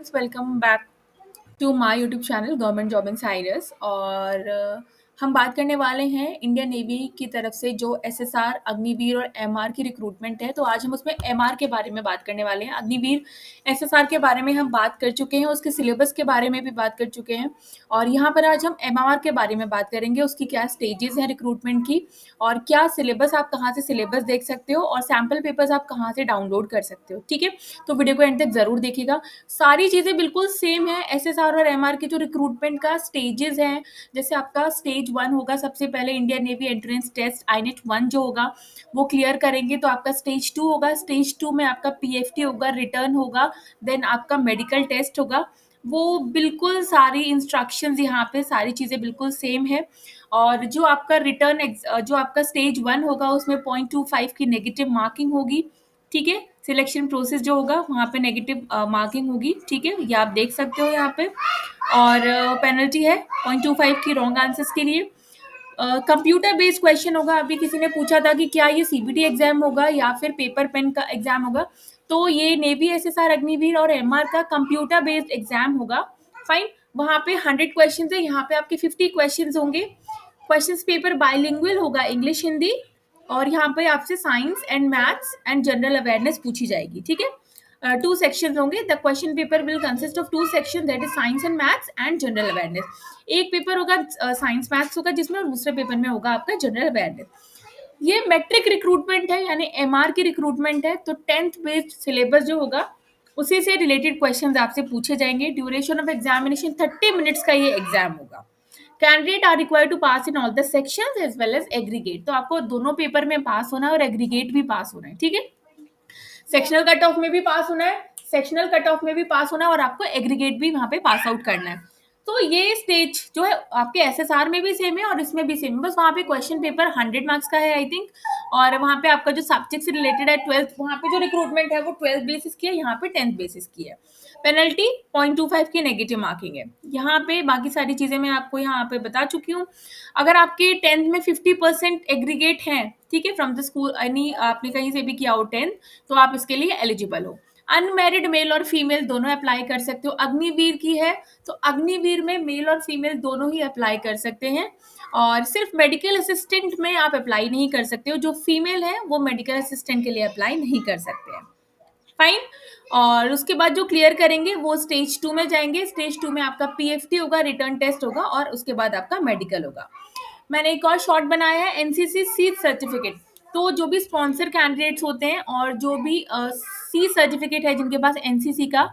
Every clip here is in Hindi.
Students, welcome back to my YouTube channel government job insiders. और हम बात करने वाले हैं इंडियन नेवी की तरफ से जो एसएसआर, अग्निवीर और एमआर की रिक्रूटमेंट है। तो आज हम उसमें एमआर के बारे में बात करने वाले हैं। अग्निवीर, एसएसआर के बारे में हम बात कर चुके हैं, उसके सिलेबस के बारे में भी बात कर चुके हैं। और यहाँ पर आज हम एमआर के बारे में बात करेंगे, उसकी क्या स्टेजेस हैं रिक्रूटमेंट की, और क्या सिलेबस, आप कहाँ से सिलेबस देख सकते हो और सैम्पल पेपर्स आप कहाँ से डाउनलोड कर सकते हो। ठीक है, तो वीडियो को एंड तक जरूर देखिएगा। सारी चीजें बिल्कुल सेम है। एसएसआर और एमआर के जो रिक्रूटमेंट का स्टेजेस हैं, जैसे आपका स्टेज 1 होगा, सबसे पहले इंडियन नेवी एंट्रेंस टेस्ट आईनेट 1 जो होगा वो क्लियर करेंगे। तो आपका स्टेज 2 होगा। स्टेज 2 में आपका पीएफटी होगा, रिटर्न होगा, देन आपका मेडिकल टेस्ट होगा। वो बिल्कुल सारी इंस्ट्रक्शंस यहाँ पे सारी चीजें बिल्कुल सेम है। और जो आपका जो आपका स्टेज 1 होगा उसमें 0.25 की नेगेटिव मार्किंग होगी। ठीक है, सिलेक्शन प्रोसेस जो होगा वहाँ पे नेगेटिव मार्किंग होगी। ठीक है, ये आप देख सकते हो यहाँ पे। और पेनल्टी है 0.25 की रॉन्ग आंसर्स के लिए। कंप्यूटर बेस्ड क्वेश्चन होगा। अभी किसी ने पूछा था कि क्या ये सीबीटी एग्जाम होगा या फिर पेपर पेन का एग्जाम होगा। तो ये नेवी, एसएसआर, अग्निवीर और एमआर का कंप्यूटर बेस्ड एग्जाम होगा। फाइन, वहाँ पे 100 क्वेश्चन है, यहाँ पे आपके 50 क्वेश्चन होंगे। क्वेश्चन पेपर बाइलिंगुअल होगा, इंग्लिश हिंदी। और यहाँ पे आपसे science and maths and general awareness पूछी जाएगी। ठीक है, 2 सेक्शन होंगे। The question paper will consist of 2 section, that is science and maths and general awareness. एक पेपर होगा साइंस मैथ्स होगा जिसमें, और दूसरे पेपर में होगा आपका जनरल अवेयरनेस। ये मैट्रिक रिक्रूटमेंट है, यानी एमआर की रिक्रूटमेंट है। तो 10th बेस्ड सिलेबस जो होगा उसी से रिलेटेड क्वेश्चंस आपसे पूछे जाएंगे। ड्यूरेशन ऑफ एग्जामिनेशन 30 मिनट्स का ये एग्जाम होगा। Candidate are required to pass in all the sections as well as aggregate. तो आपको दोनों पेपर में पास होना है और एग्रीगेट भी पास होना है। ठीक है, सेक्शनल कट ऑफ में भी पास होना है, सेक्शनल कट ऑफ में भी पास होना है, और आपको एग्रीगेट भी वहां पे पास आउट करना है। तो ये स्टेज जो है आपके एसएसआर में भी सेम है और इसमें भी सेम है, बस वहाँ पे क्वेश्चन पेपर 100 मार्क्स का है आई थिंक। और वहाँ पे आपका जो सब्जेक्ट से रिलेटेड है 12th, वहाँ पे जो रिक्रूटमेंट है वो 12th बेसिस की है, यहाँ पे 10th बेसिस की है। पेनल्टी 0.25 की नेगेटिव मार्किंग है। यहाँ पे बाकी सारी चीजें मैं आपको यहाँ पे बता चुकी हूँ। अगर आपके 10th में 50% एग्रीगेट है, ठीक है, फ्रॉम द स्कूल, यानी आपने कहीं से भी किया हो 10th, तो आप इसके लिए एलिजिबल हो। अनमैरिड मेल और फीमेल दोनों अप्लाई कर सकते हो। अग्निवीर की है तो अग्निवीर में मेल और फीमेल दोनों ही अप्लाई कर सकते हैं। और सिर्फ मेडिकल असिस्टेंट में आप अप्लाई नहीं कर सकते हो, जो फीमेल है वो मेडिकल असिस्टेंट के लिए अप्लाई नहीं कर सकते हैं। फाइन, और उसके बाद जो क्लियर करेंगे वो स्टेज 2 में जाएंगे। स्टेज 2 में आपका पीएफटी होगा, रिटर्न टेस्ट होगा, और उसके बाद आपका मेडिकल होगा। मैंने एक और शॉर्ट बनाया है, एनसीसी सी सर्टिफिकेट। तो जो भी स्पॉन्सर कैंडिडेट्स होते हैं और जो भी सी सर्टिफिकेट है, जिनके पास एनसीसी का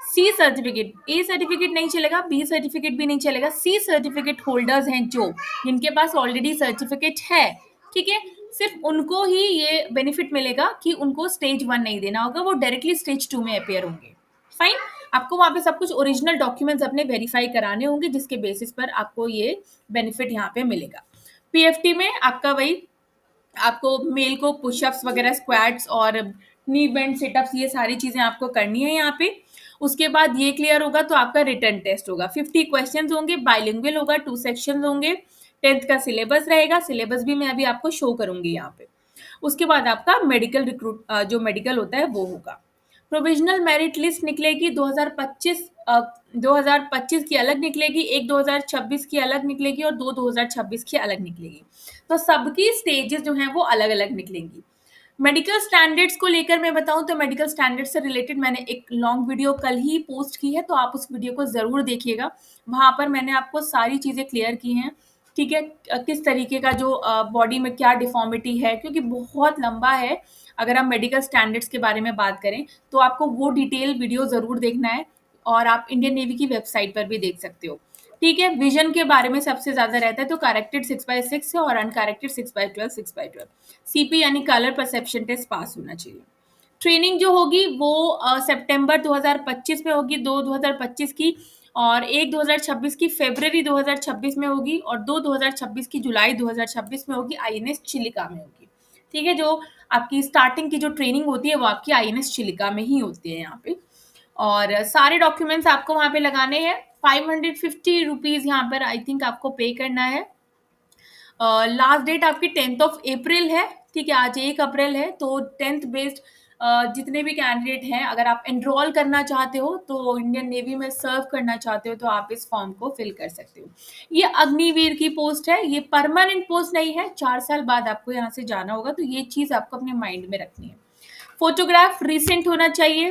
सी सर्टिफिकेट, ए सर्टिफिकेट नहीं चलेगा, बी सर्टिफिकेट भी नहीं चलेगा, सी सर्टिफिकेट होल्डर्स हैं जो, जिनके पास ऑलरेडी सर्टिफिकेट है, ठीक है, सिर्फ उनको ही ये बेनिफिट मिलेगा कि उनको स्टेज 1 नहीं देना होगा, वो डायरेक्टली स्टेज 2 में अपेयर होंगे। फाइन, आपको वहां पे सब कुछ ओरिजिनल डॉक्यूमेंट्स अपने वेरीफाई कराने होंगे, जिसके बेसिस पर आपको ये बेनिफिट यहाँ पे मिलेगा। पीएफटी में आपका वही, आपको मेल को पुशअप्स वगैरह, स्क्वाट्स और नी बेंड सिटअप्स, ये सारी चीजें आपको करनी है यहाँ पे। उसके बाद ये क्लियर होगा तो आपका रिटर्न टेस्ट होगा। 50 क्वेश्चंस होंगे, बाइलिंगुअल होगा, 2 सेक्शन होंगे, 10th का सिलेबस रहेगा। सिलेबस भी मैं अभी आपको शो करूंगी यहाँ पे। उसके बाद आपका मेडिकल जो मेडिकल होता है वो होगा। प्रोविजनल मेरिट लिस्ट निकलेगी 2025 की अलग निकलेगी, एक 2026 की अलग निकलेगी और 2026 की अलग निकलेगी। तो सबकी स्टेजेस जो हैं वो अलग अलग निकलेंगी। मेडिकल स्टैंडर्ड्स को लेकर मैं बताऊं तो मेडिकल स्टैंडर्ड से रिलेटेड मैंने एक लॉन्ग वीडियो कल ही पोस्ट की है, तो आप उस वीडियो को जरूर देखिएगा। वहां पर मैंने आपको सारी चीजें क्लियर की हैं। ठीक है, किस तरीके का जो बॉडी में क्या डिफॉर्मिटी है, क्योंकि बहुत लंबा है। अगर हम मेडिकल स्टैंडर्ड्स के बारे में बात करें तो आपको वो डिटेल वीडियो जरूर देखना है, और आप इंडियन नेवी की वेबसाइट पर भी देख सकते हो। ठीक है, विजन के बारे में सबसे ज्यादा रहता है, तो करेक्टेड 6/6 है और अनकरेक्टेड 6/12, 6/12। सीपी यानी कलर परसेप्शन टेस्ट पास होना चाहिए। ट्रेनिंग जो होगी वो सितंबर 2025 में होगी, 2025 की, और एक 2026 की फरवरी 2026 में होगी, और 2026 की जुलाई 2026 में होगी, आईएनएस चिलिका में होगी। ठीक है, जो आपकी स्टार्टिंग की जो ट्रेनिंग होती है वो आपकी आईएनएस चिलिका में ही होती है यहाँ पे। और सारे डॉक्यूमेंट्स आपको वहां पे लगाने हैं। 550 रुपीज यहाँ पर आई थिंक आपको पे करना है। लास्ट डेट आपकी 10th ऑफ अप्रैल है। ठीक है, आज 1 अप्रैल है, तो 10th बेस्ड जितने भी कैंडिडेट हैं, अगर आप एनरोल करना चाहते हो तो इंडियन नेवी में सर्व करना चाहते हो तो आप इस फॉर्म को फिल कर सकते हो। ये अग्निवीर की पोस्ट है, ये परमानेंट पोस्ट नहीं है, 4 साल बाद आपको यहाँ से जाना होगा, तो ये चीज़ आपको अपने माइंड में रखनी है। फोटोग्राफ रिसेंट होना चाहिए।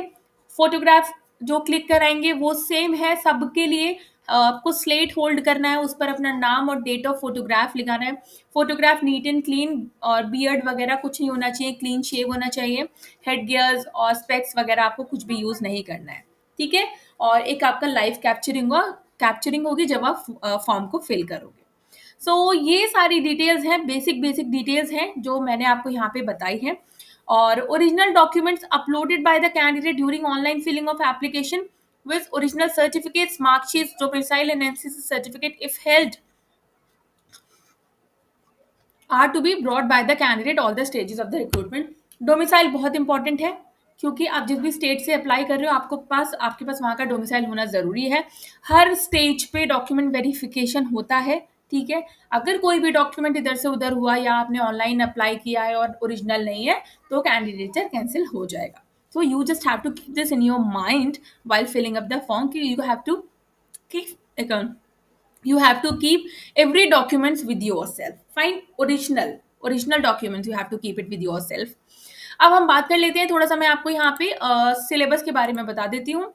फोटोग्राफ जो क्लिक कराएंगे वो सेम है सबके लिए। आपको स्लेट होल्ड करना है, उस पर अपना नाम और डेट ऑफ फोटोग्राफ लिखाना है। फोटोग्राफ नीट एंड क्लीन, और बियर्ड वगैरह कुछ नहीं होना चाहिए, क्लीन शेव होना चाहिए। हेड गियर्स और स्पेक्स वगैरह आपको कुछ भी यूज नहीं करना है, ठीक है। और एक आपका लाइव कैप्चरिंग होगी जब आप फॉर्म को फिल करोगे। ये सारी डिटेल्स हैं, बेसिक बेसिक डिटेल्स हैं जो मैंने आपको यहाँ पे बताई है। और original documents uploaded by the candidate during online filling of application with original certificates, mark sheets, domicile and NCC certificate if held are to be brought by the candidate all the stages of the recruitment. Domicile बहुत इंपॉर्टेंट है, क्योंकि आप जिस भी स्टेट से अप्लाई कर रहे हो आपके पास वहाँ का डोमिसाइल होना ज़रूरी है। हर स्टेज पे डॉक्यूमेंट वेरिफिकेशन होता है, ठीक है। अगर कोई भी डॉक्यूमेंट इधर से उधर हुआ या आपने ऑनलाइन अप्लाई किया है और ओरिजिनल नहीं है तो कैंडिडेचर कैंसिल हो जाएगा। So you just have to keep this in your mind while filling up the form. Keep you have to keep every documents with yourself. Find original documents, you have to keep it with yourself. अब हम बात कर लेते हैं, थोड़ा सा मैं आपको यहाँ पे सिलेबस के बारे में बता देती हूँ।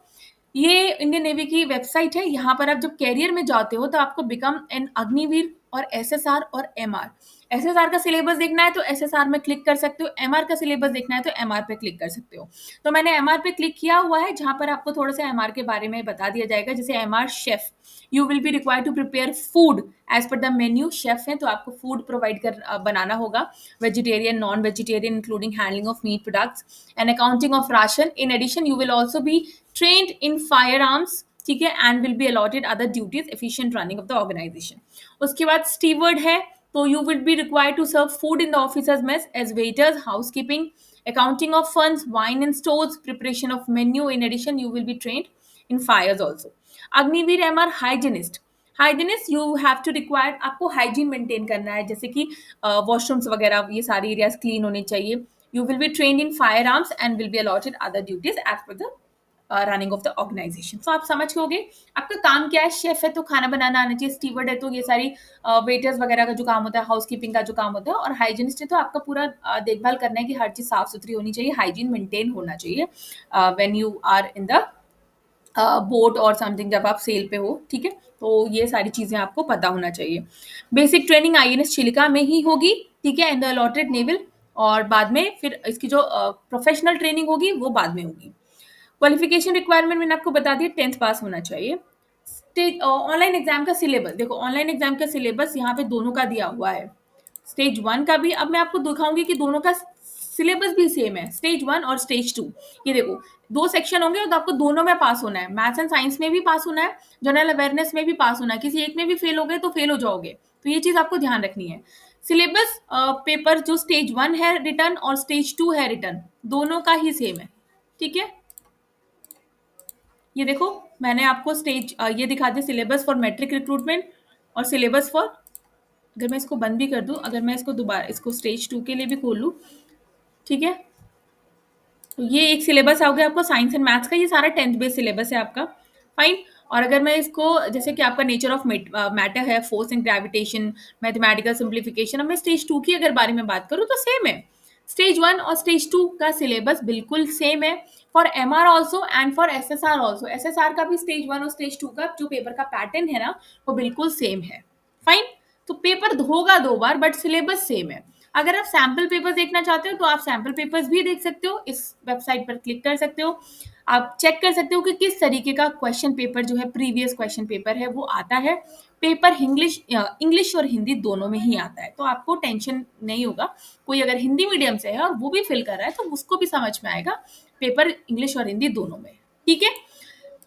ये इंडियन नेवी की वेबसाइट है। यहाँ पर आप जब कैरियर में जाते हो तो आपको बिकम एन अग्निवीर और एसएसआर और एमआर, एसएसआर का सिलेबस देखना है तो एसएसआर में क्लिक कर सकते हो, एमआर का सिलेबस देखना है तो एमआर पे क्लिक कर सकते हो। तो मैंने एमआर पे क्लिक किया हुआ है, जहां पर आपको थोड़ा सा एमआर के बारे में बता दिया जाएगा। जैसे MR chef, you will be required to prepare food as per the menu. Chef है तो आपको फूड प्रोवाइड कर बनाना होगा, vegetarian, non vegetarian, including handling of meat products and accounting of ration. In addition you will also be trained in firearms, ठीक है, and will be allotted other duties, efficient running of the organisation. उसके बाद स्टीवर्ड है, तो you will be required to serve food in the officers mess as waiters, housekeeping, accounting of funds, wine in stores, preparation of menu. In addition, you will be trained in fires also. Agniveer MR hygienist, hygienist you have to required, आपको हाइजीन मेंटेन करना है, जैसे कि वॉशरूम्स वगैरह ये सारे एरियाज क्लीन होने चाहिए। You will be trained in firearms and will be allotted other duties as per the running of the organisation. तो आप समझ गए आपका काम क्या है। शेफ है तो खाना बनाना आना चाहिए, स्टीवर्ड है तो ये सारी वेटर्स वगैरह का जो काम होता है, हाउसकीपिंग का जो काम होता है, और हाइजीनिस्ट है तो आपका पूरा देखभाल करना है कि हर चीज़ साफ सुथरी होनी चाहिए, हाइजीन मेंटेन होना चाहिए when you are in the boat और समथिंग, जब आप सेल पे हो, ठीक है। तो ये सारी चीज़ें आपको पता होना चाहिए। बेसिक ट्रेनिंग आईएनएस चिलिका में ही होगी, ठीक है, इन द अलॉटेड नेवल, और बाद में फिर इसकी जो प्रोफेशनल ट्रेनिंग होगी वो बाद में होगी। क्वालिफिकेशन रिक्वायरमेंट मैंने आपको बता दिया, 10th पास होना चाहिए। ऑनलाइन एग्जाम का सिलेबस देखो, ऑनलाइन एग्जाम का सिलेबस यहाँ पे दोनों का दिया हुआ है, स्टेज 1 का भी। अब मैं आपको दिखाऊंगी कि दोनों का सिलेबस भी सेम है, स्टेज 1 और स्टेज 2। ये देखो 2 सेक्शन होंगे तो आपको दोनों में पास होना है, मैथ्स एंड साइंस में भी पास होना है, जनरल अवेयरनेस में भी पास होना है। किसी एक में भी फेल हो गए तो फेल हो जाओगे, तो ये चीज आपको ध्यान रखनी है। सिलेबस पेपर जो स्टेज 1 है रिटर्न और स्टेज 2 है रिटर्न, दोनों का ही सेम है, ठीक है। ये देखो मैंने आपको ये दिखा दिया, सिलेबस फॉर मैट्रिक रिक्रूटमेंट और सिलेबस फॉर, अगर मैं इसको बंद भी कर दूं, अगर मैं इसको दोबारा इसको स्टेज 2 के लिए भी खोल लूँ, ठीक है, तो ये एक सिलेबस आ गया आपको साइंस एंड मैथ्स का, ये सारा 10th बेस सिलेबस है आपका, फाइन। और अगर मैं इसको, जैसे कि आपका नेचर ऑफ मैटर है, force and gravitation, mathematical simplification, अब मैं स्टेज 2 की अगर बारे में बात करूँ तो सेम है। स्टेज 1 और स्टेज 2 का सिलेबस बिल्कुल सेम है, for MR also and for SSR also. SSR का भी स्टेज 1 और स्टेज 2 का जो पेपर का पैटर्न है ना, वो बिल्कुल सेम है, फाइन। तो पेपर होगा 2 बार बट सिलेबस सेम है। अगर आप सैम्पल पेपर देखना चाहते हो तो आप सैम्पल पेपर्स भी देख सकते हो, इस वेबसाइट पर क्लिक कर सकते हो, आप चेक कर सकते हो कि किस तरीके का क्वेश्चन पेपर जो है, प्रीवियस क्वेश्चन पेपर है, वो आता है। पेपर इंग्लिश और हिंदी दोनों में ही आता है, तो आपको टेंशन नहीं होगा। कोई अगर हिंदी मीडियम से है और वो भी फिल कर रहा है तो उसको भी समझ में आएगा, पेपर इंग्लिश और हिंदी दोनों में, ठीक है।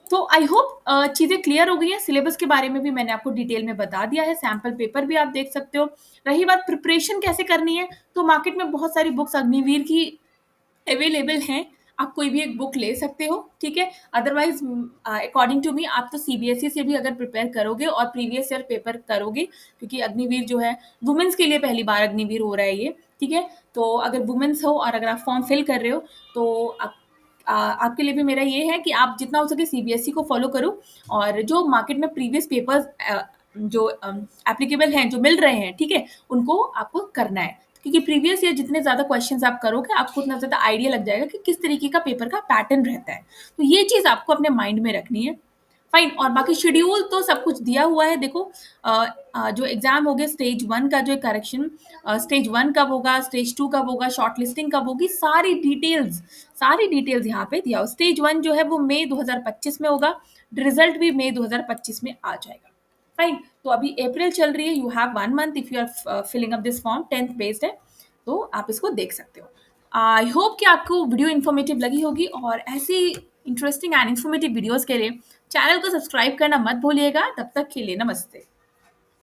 तो आई होप चीज़ें क्लियर हो गई हैं। सिलेबस के बारे में भी मैंने आपको डिटेल में बता दिया है, सैम्पल पेपर भी आप देख सकते हो। रही बात प्रिपरेशन कैसे करनी है, तो मार्केट में बहुत सारी बुक्स अग्निवीर की अवेलेबल हैं, आप कोई भी एक बुक ले सकते हो, ठीक है? अदरवाइज़ अकॉर्डिंग टू मी आप तो सीबीएसई से भी अगर प्रिपेयर करोगे और प्रीवियस ईयर पेपर करोगे, क्योंकि अग्निवीर जो है वुमेन्स के लिए पहली बार अग्निवीर हो रहा है ये, ठीक है? तो अगर वुमेन्स हो और अगर आप फॉर्म फिल कर रहे हो, तो आपके लिए भी मेरा ये है कि आप जितना हो सके सीबीएसई को फॉलो करो, और जो मार्केट में प्रीवियस पेपर्स जो एप्लीकेबल हैं, जो मिल रहे हैं, ठीक है? उनको आपको करना है। क्योंकि प्रीवियस ईयर जितने ज़्यादा क्वेश्चंस आप करोगे, आपको उतना ज़्यादा आइडिया लग जाएगा कि किस तरीके का पेपर का पैटर्न रहता है। तो ये चीज़ आपको अपने माइंड में रखनी है। फाइन, और बाकी शेड्यूल तो सब कुछ दिया हुआ है। देखो जो एग्ज़ाम हो गए स्टेज 1 का जो करेक्शन, स्टेज 1 कब होगा, स्टेज 2 कब होगा, शॉर्टलिस्टिंग कब होगी, सारी डिटेल्स यहाँ पे दिया हो। स्टेज 1 जो है वो मई 2025 में होगा, रिजल्ट भी मई 2025 में आ जाएगा। फाइन, तो अभी अप्रैल चल रही है, you have 1 month if you are filling up this form, 10th based है, तो आप इसको देख सकते हो। आई होप कि आपको वीडियो इन्फॉर्मेटिव लगी होगी, और ऐसी इंटरेस्टिंग एंड इन्फॉर्मेटिव वीडियोस के लिए चैनल को सब्सक्राइब करना मत भूलिएगा। तब तक के लिए नमस्ते।